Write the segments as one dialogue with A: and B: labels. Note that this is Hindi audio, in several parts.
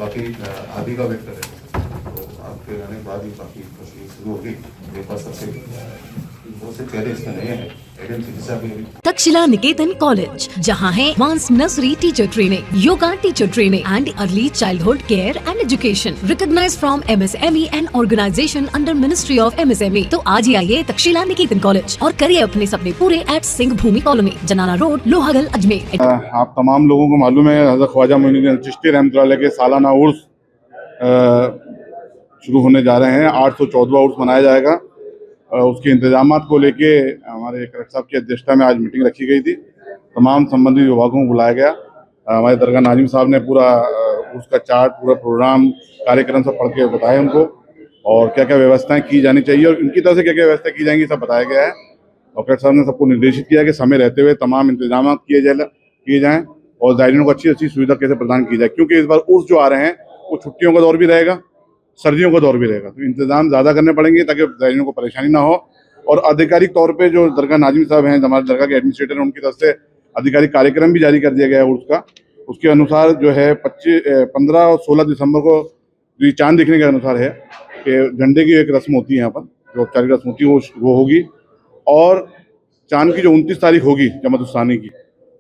A: बाकी आदि का वेट करें तो आपके आने के बाद ही बाकी तस्वीर शुरू होगी। मेरे पास सबसे बहुत से चेहरे इसमें नए हैं, एडम चिकित्सा भी अभी
B: तक्षशिला निकेतन कॉलेज, जहां है advance nursery teacher training, yoga teacher training and early childhood care and education, recognised from MSME and organisation under ministry of MSME। तो आज ही आइए तक्षशिला निकेतन कॉलेज और करिए अपने सपने पूरे एट सिंह भूमि कॉलोनी, जनाना रोड, लोहागल, अजमेर।
C: आप तमाम लोगों को मालूम है हज़रत ख्वाजा मोइनुद्दीन चिश्ती रहमतुल्लाह अलैह के सालाना उर्स शुरू होने जा रहे हैं। 814वां उर्स मनाया जाएगा। उसके इंतजामात को लेके हमारे कलेक्टर साहब की अध्यक्षता में आज मीटिंग रखी गई थी। तमाम संबंधित विभागों को बुलाया गया। हमारे दरगाह नाजिम साहब ने पूरा उसका चार्ट, पूरा प्रोग्राम, कार्यक्रम सब पढ़ के बताया उनको, और क्या क्या व्यवस्थाएं की जानी चाहिए और उनकी तरफ से क्या क्या व्यवस्था की जाएंगी सब बताया गया है। और कलेक्टर साहब ने सबको निर्देशित किया कि समय रहते हुए तमाम इंतजाम किए जाएँ और ज़ायरीन को अच्छी अच्छी सुविधा कैसे प्रदान की जाए, क्योंकि इस बार उर्स जो आ रहे हैं वो छुट्टियों का दौर भी रहेगा, सर्दियों का दौर भी रहेगा, तो इंतजाम ज़्यादा करने पड़ेंगे ताकि ज़ायरीन को परेशानी ना हो। और आधिकारिक तौर पे जो दरगाह नाजिम साहब हैं, हमारे दरगाह के एडमिनिस्ट्रेटर हैं, उनकी तरफ से आधिकारिक कार्यक्रम भी जारी कर दिया गया है उर्स का। उसके अनुसार जो है 15 और 16 दिसंबर को जो चांद दिखने के अनुसार है कि झंडे की एक रस्म होती है यहाँ पर, जो औपचारिक रस्म होती है वो होगी। और चांद की जो 29 तारीख होगी जमातुस्सानी की,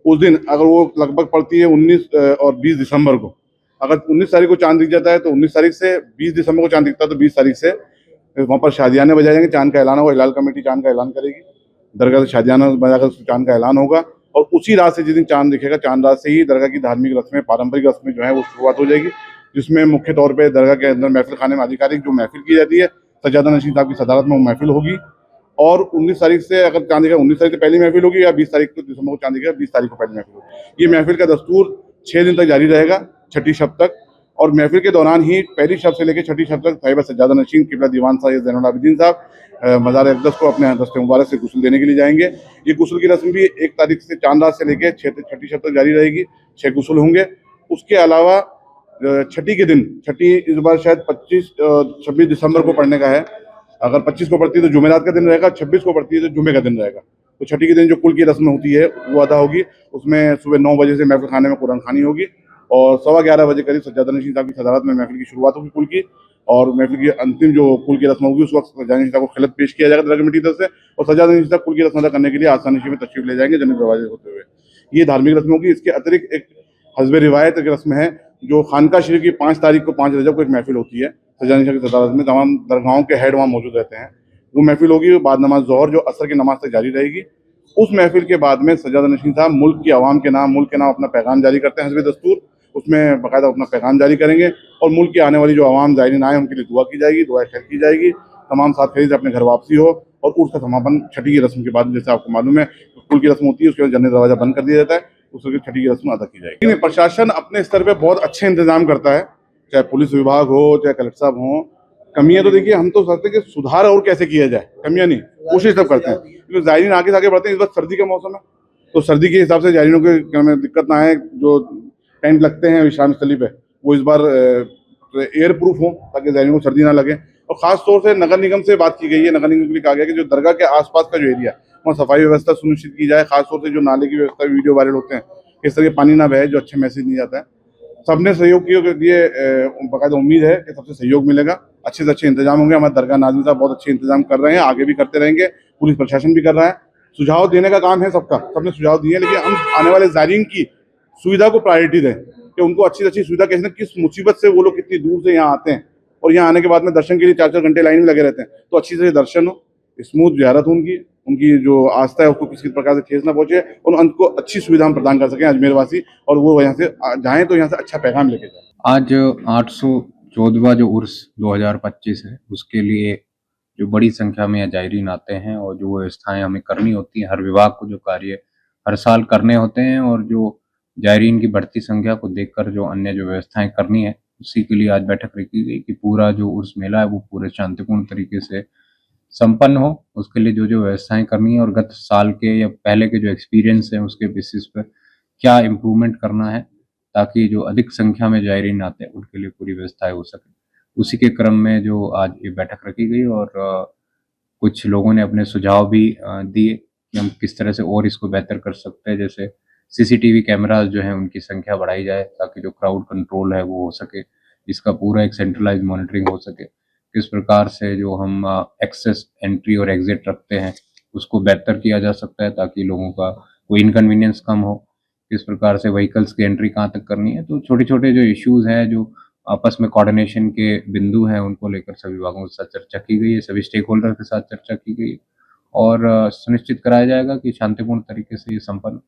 C: उस दिन अगर वो लगभग पड़ती है 19 और 20 दिसंबर को, अगर 19 तारीख को चांद दिख जाता है तो 19 तारीख से 20 दिसंबर को चांद दिखता है तो 20 तारीख से वहाँ पर शादियाने बजाए जाएंगे। चांद का ऐलान होगा, हिलाल कमेटी चांद का ऐलान करेगी, दरगाह से शादियाना बजाकर चांद का ऐलान होगा। और उसी रात से जिस दिन चांद दिखेगा, चांद रात से ही दरगाह की धार्मिक रस्में, पारंपरिक रस्में जो है वो शुरुआत हो जाएगी, जिसमें मुख्य तौर पर दरगाह के अंदर महफिल खाने में आधिकारिक जो महफिल की जाती है, सज्जादा नशीन साहब की सदारत में वो महफिल होगी। और 19 तारीख से अगर चांद दिखेगा 19 तारीख से पहली महफिल होगी, या 20 तारीख को दिसंबर को चांद दिखेगा 20 तारीख को पहली महफिल होगी। ये महफिल का दस्तूर 6 दिन तक जारी रहेगा, छठी शब तक। और महफिल के दौरान ही पहली शब से लेकर छठी शब तक साहिब सज्जादा नशीन किबला दीवान साहिब ज़ैनुल आबिदीन साहब मज़ार अक़दस को अपने दस्ते मुबारक से गुस्ल देने के लिए जाएंगे। ये गुस्ल की रस्म भी 1 तारीख से चांद रात से लेकर छठी शब तक जारी रहेगी, 6 गुस्ल होंगे। उसके अलावा छठी के दिन, छठी इस बार शायद 26 दिसंबर को पढ़ने का है। अगर 25 को पड़ती है तो जुमेरात का दिन रहेगा, 26 को पड़ती है तो जुमे का दिन रहेगा। तो छठी के दिन जो कुल की रस्म होती है वो अदा होगी। उसमें सुबह 9 बजे से महफिल खाने में कुरान खानी होगी और 11:15 बजे करीब सज्जादा नशीन साहब की सदारत में महफिल की शुरुआत होगी कुल की। और महफिल की अंतिम जो कुल की रस्म होगी उस वक्त सज्जादा नशीन साहब को खिलत पेश किया जाएगा दरगाह कमेटी की तरफ से, और सज्जादा नशीन साहब कुल की रस्म अदा करने के लिए आसान नशीन में तशरीफ ले जाएंगे जन्नत दरवाजे होते हुए। ये धार्मिक रस्म होगी। इसके अतिरिक्त एक हस्ब रिवायत एक रस्म है जो खानका शरीफ की 5 तारीख को 5 रजब को एक महफिल होती है सज्जादा नशीन की सदारत में, तमाम दरगाहों के हेड वहाँ मौजूद रहते हैं। वो महफिल होगी बाद नमाज ज़ोहर, जो असर की नमाज तक जारी रहेगी। उस महफिल के बाद में सज्जादा नशीन साहब मुल्क की आवाम के नाम, मुल्क के नाम अपना पैगाम जारी करते हैं हस्ब दस्तूर। उसमें बाकायदा अपना पैगाम जारी करेंगे और मुल्क की आने वाली जो आवाम ज़ायरीन आए उनके लिए दुआ की जाएगी, दुआ खैर की जाएगी, तमाम साथ खरीद अपने घर वापसी हो। और उर्स का समापन छठी की रस्म के बाद, जैसे आपको मालूम है कुल की रस्म होती है, उसके बाद जन्नत दरवाजा बंद कर दिया जाता है, उसके छठी की रस्म अदा की जाएगी। प्रशासन अपने स्तर पर बहुत अच्छे इंतजाम करता है, चाहे पुलिस विभाग हो, चाहे कलेक्टर साहब हों। कमियां तो देखिए, हम तो सोचते हैं कि सुधार और कैसे किया जाए, कमियां नहीं, कोशिश सब करते हैं, क्योंकि ज़ायरीन आगे से आगे बढ़ते हैं। इस बार सर्दी का मौसम है तो सर्दी के हिसाब से ज़ायरीनों को दिक्कत ना आए। जो टेंट लगते हैं विश्राम स्थली पे वो इस बार एयर प्रूफ हो ताकि ज़ायरीन को सर्दी ना लगे। और ख़ास तौर से नगर निगम से बात की गई है, नगर निगम के लिए कहा गया कि जो दरगाह के आसपास का जो एरिया वहाँ सफाई व्यवस्था सुनिश्चित की जाए। खासतौर से जो नाले की व्यवस्था, वीडियो वायरल होते हैं, इस तरह पानी ना बहे, जो अच्छे मैसेज नहीं जाता है। सबने सहयोग किए के लिए बाकायदा उम्मीद है कि सबसे सहयोग मिलेगा, अच्छे से अच्छे इंतजाम होंगे। हमारे दरगाह नाज़िम साहब बहुत अच्छे इंतजाम कर रहे हैं, आगे भी करते रहेंगे, पुलिस प्रशासन भी कर रहा है। सुझाव देने का काम है सबका, सबने सुझाव दिए हैं, लेकिन हम आने वाले ज़ायरीन की सुविधा को प्रायोरिटी दें कि उनको अच्छी से अच्छी सुविधा कैसे न, किस मुसीबत से वो लोग कितनी दूर से यहाँ आते हैं और यहाँ आने के बाद में दर्शन के लिए 4-4 घंटे लाइन में लगे रहते हैं, तो अच्छी से दर्शन हो, स्मूथ ज़ियारत हो, उनकी जो आस्था है उसको किसी प्रकार से ठेस ना पहुँचे और उनको अच्छी सुविधा हम प्रदान कर सकें अजमेर वासी, और वो यहाँ से जाएँ तो यहाँ से अच्छा पैगाम लेके जाएँ।
D: आज 814वां जो उर्स 2025 है उसके लिए जो बड़ी संख्या में ज़ायरीन आते हैं और जो व्यवस्थाएं हमें करनी होती हैं, हर विभाग को जो कार्य हर साल करने होते हैं, और जो ज़ायरीन की बढ़ती संख्या को देखकर जो अन्य जो व्यवस्थाएं करनी है, उसी के लिए आज बैठक रखी गई कि पूरा जो उर्स मेला है वो पूरे शांतिपूर्ण तरीके से संपन्न हो। उसके लिए जो जो व्यवस्थाएं करनी है और गत साल के या पहले के जो एक्सपीरियंस है उसके बेसिस पर क्या इम्प्रूवमेंट करना है, ताकि जो अधिक संख्या में ज़ायरीन आते हैं उनके लिए पूरी व्यवस्थाएं हो सके। उसी के क्रम में जो आज ये बैठक रखी गई और कुछ लोगों ने अपने सुझाव भी दिए कि हम किस तरह से और इसको बेहतर कर सकते हैं। जैसे CCTV कैमराज जो हैं उनकी संख्या बढ़ाई जाए ताकि जो क्राउड कंट्रोल है वो हो सके, इसका पूरा एक सेंट्रलाइज मॉनिटरिंग हो सके। किस प्रकार से जो हम एक्सेस एंट्री और एग्जिट रखते हैं उसको बेहतर किया जा सकता है ताकि लोगों का कोई इनकन्वीनियंस कम हो। किस प्रकार से व्हीकल्स की एंट्री कहाँ तक करनी है, तो छोटे छोटे जो इश्यूज हैं, जो आपस में कोऑर्डिनेशन के बिंदु हैं, उनको लेकर सभी विभागों के साथ चर्चा की गई है, सभी स्टेक होल्डर के साथ चर्चा की गई है और सुनिश्चित कराया जाएगा कि शांतिपूर्ण तरीके से ये संपन्न